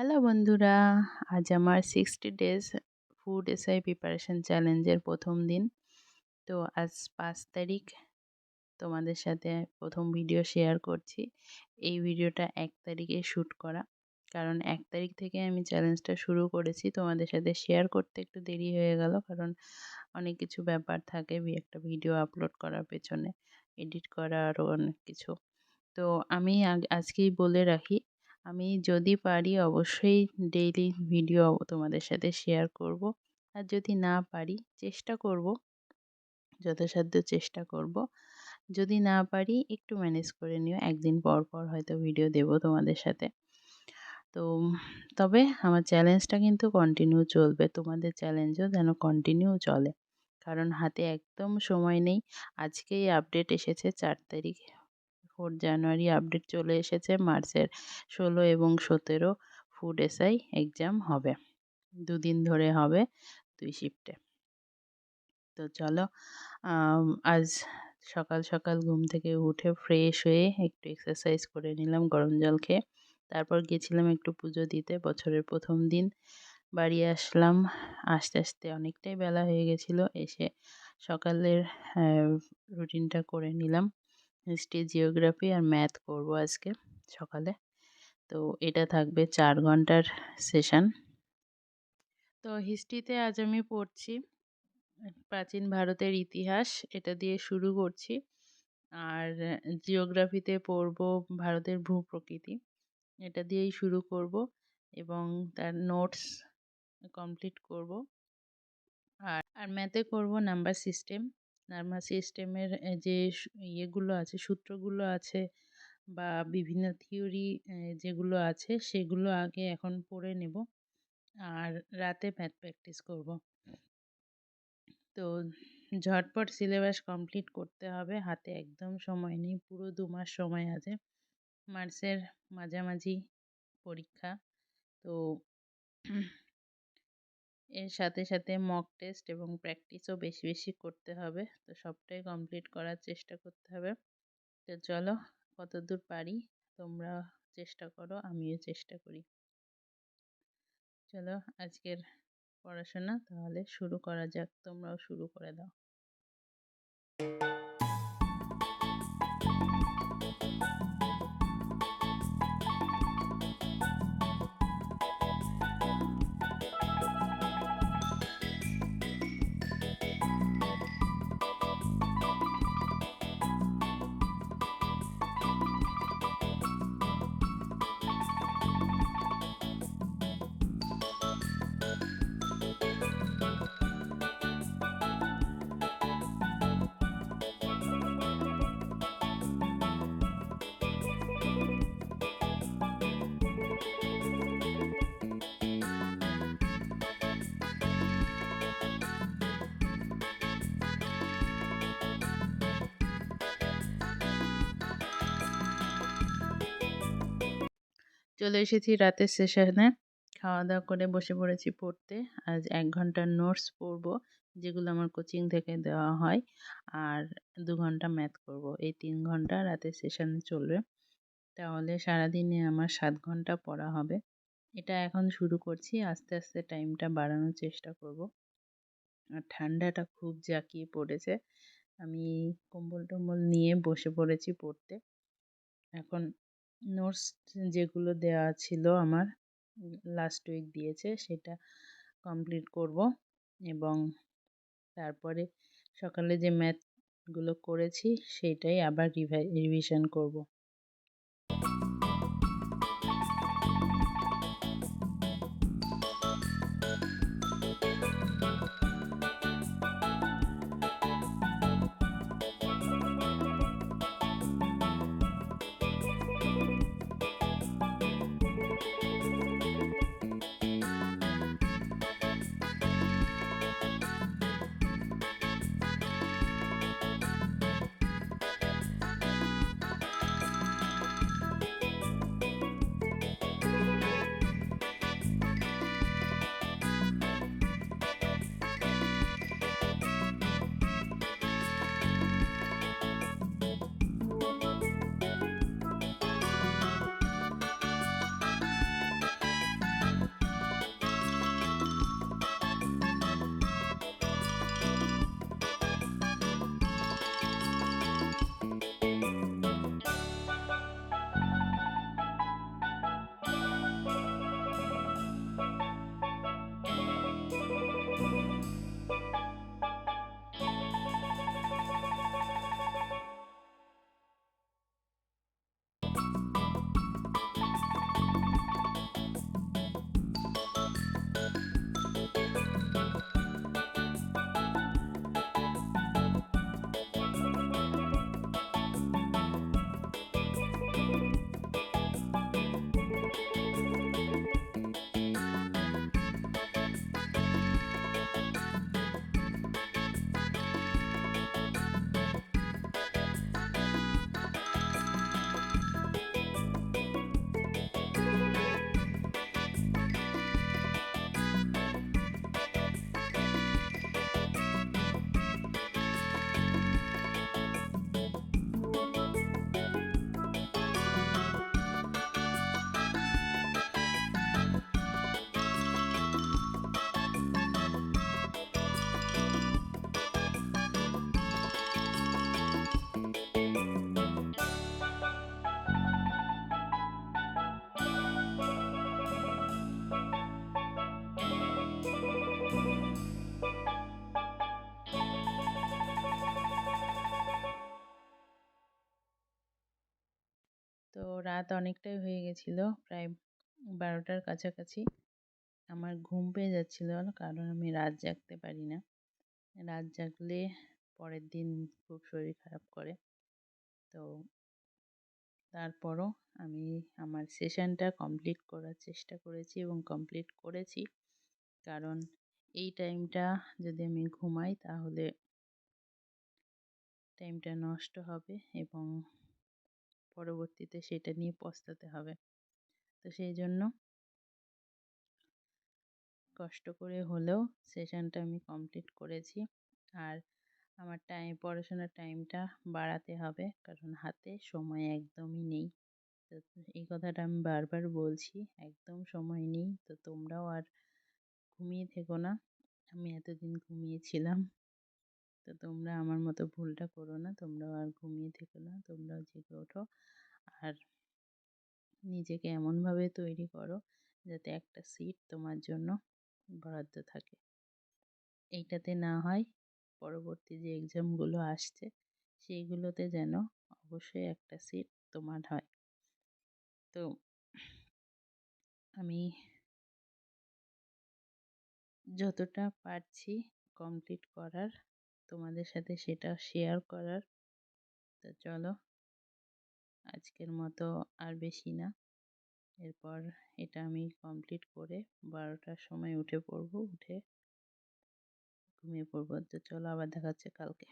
Hello বন্ধুরা, আজ আমার 60 ডেজ ফুড এসআই প্রিপারেশন চ্যালেঞ্জের প্রথম দিন। তো আজ 5 তারিখ তোমাদের সাথে প্রথম ভিডিও শেয়ার করছি। এই ভিডিওটা 1 তারিখে শ্যুট করা, কারণ 1 তারিখ থেকে আমি চ্যালেঞ্জটা শুরু করেছি। তোমাদের সাথে শেয়ার করতে একটু দেরি হয়ে গেল, কারণ অনেক কিছু ব্যাপার থাকে একটা ভিডিও আপলোড করার পেছনে, এডিট করা আরও অনেক কিছু। তো আমি আজকেই বলে রাখি, আমি যদি পারি অবশ্যই ডেইলি ভিডিও তোমাদের সাথে শেয়ার করব। আর যদি না পারি চেষ্টা করব, যথাসাধ্য চেষ্টা করব। যদি না পারি একটু ম্যানেজ করে নিও, একদিন পর পর হয়তো ভিডিও দেব তোমাদের সাথে। তো তবে আমার চ্যালেঞ্জটা কিন্তু কন্টিনিউ চলবে, তোমাদের চ্যালেঞ্জও যেন কন্টিনিউ চলে, কারণ হাতে একদম সময় নেই। আজকেই আপডেট এসেছে 4 তারিখ, 4 জানুয়ারি আপডেট চলে এসেছে। মার্চের 16 এবং 17 ফুড এসআই এক্সাম হবে, 2 দিন ধরে হবে, 2 শিফটে। তো চলো, আজ সকাল সকাল ঘুম থেকে উঠে ফ্রেশ হয়ে একটু এক্সারসাইজ করে নিলাম গরম জল খেয়ে। তারপর গেছিলাম একটু পুজো দিতে, বছরের প্রথম দিন। বাড়ি আসলাম, আস্তে আস্তে অনেকটাই বেলা হয়ে গেছিলো। এসে সকালের রুটিনটা করে নিলাম। হিস্ট্রি, জিওগ্রাফি আর ম্যাথ করব আজকে সকালে। তো এটা থাকবে 4 ঘন্টার সেশন। তো হিস্ট্রিতে আজ আমি পড়ছি প্রাচীন ভারতের ইতিহাস, এটা দিয়ে শুরু করছি। আর জিওগ্রাফিতে পড়ব ভারতের ভূপ্রকৃতি, এটা দিয়েই শুরু করব এবং তার নোটস কমপ্লিট করব। আর ম্যাথে করব নাম্বার সিস্টেম। নাম্বার সিস্টেমের যে ইয়েগুলো আছে, সূত্রগুলো আছে বা বিভিন্ন থিওরি যেগুলো আছে, সেগুলো আগে এখন পড়ে নেব, আর রাতে ম্যাথ প্র্যাকটিস করব। তো ঝটপট সিলেবাস কমপ্লিট করতে হবে, হাতে একদম সময় নেই, পুরো 2 মাস সময় আছে। মার্চের মাঝামাঝি পরীক্ষা। তো এর সাথে সাথে মক টেস্ট এবং প্র্যাকটিসও বেশি বেশি করতে হবে। তো সবটাই কমপ্লিট করার চেষ্টা করতে হবে। তো চলো, কতদূর পারি তোমরা চেষ্টা করো, আমিও চেষ্টা করি। চলো আজকের পড়াশোনা তাহলে শুরু করা যাক, তোমরাও শুরু করে দাও। চলে এসেছি রাতের সেশনে, খাওয়া দাওয়া করে বসে পড়েছি পড়তে। আজ 1 ঘন্টার নোটস পড়ব, যেগুলো আমার কোচিং থেকে দেওয়া হয়, আর 2 ঘন্টা ম্যাথ করব। এই 3 ঘন্টা রাতের সেশনে চলবে, তাহলে সারাদিনে আমার 7 ঘন্টা পড়া হবে। এটা এখন শুরু করছি, আস্তে আস্তে টাইমটা বাড়ানোর চেষ্টা করব। আর ঠান্ডাটা খুব জাঁকিয়ে পড়েছে, আমি কম্বল টম্বল নিয়ে বসে পড়েছি পড়তে। এখন নোটস যেগুলো দেওয়া ছিল আমার, লাস্ট উইক দিয়েছে, সেটা কমপ্লিট করব এবং তারপরে সকালে যে ম্যাথগুলো করেছি সেটাই আবার রিভিশন করব। তো রাত অনেকটাই হয়ে গেছিল, প্রায় 12টার কাছাকাছি। আমার ঘুম পেয়ে যাচ্ছিল, কারণ আমি রাত জাগতে পারি না। রাত জাগলে পরের দিন খুব শরীর খারাপ করে। তো তারপরও আমি আমার সেশনটা কমপ্লিট করার চেষ্টা করেছি এবং কমপ্লিট করেছি। কারণ এই টাইমটা যদি আমি ঘুমাই তাহলে টাইমটা নষ্ট হবে এবং পরবর্তীতে সেটা নিয়ে পস্তাতে হবে। তো সেই জন্য কষ্ট করে হলেও সেশনটা আমি কমপ্লিট করেছি। আর আমার পড়াশোনার টাইমটা বাড়াতে হবে, কারণ হাতে সময় একদমই নেই। তো এই কথাটা আমি বারবার বলছি, একদম সময় নেই। তো তোমরাও আর ঘুমিয়ে থেকো না। আমি এতদিন ঘুমিয়েছিলাম, তো তোমরা আমার মতো ভুলটা করো না। তোমরাও আর ঘুমিয়ে থেকো না, তোমরাও জেগে ওঠো। আর নিজেকে এমনভাবে তৈরি করো যাতে একটা সিট তোমার জন্য বরাদ্দ থাকে। এইটাতে না হয় পরবর্তী যে এক্সামগুলো আসছে সেইগুলোতে যেন অবশ্যই একটা সিট তোমার হয়। তো আমি যতটা পারছি কমপ্লিট করার, তোমাদের সাথে সেটা শেয়ার করার। তো চলো, আজকের মতো আর বেশি না। এরপর এটা আমি কমপ্লিট করে 12টার সময় উঠে পড়বো, উঠে ঘুমিয়ে পড়বো। তো চলো, আবার দেখা হচ্ছে কালকে।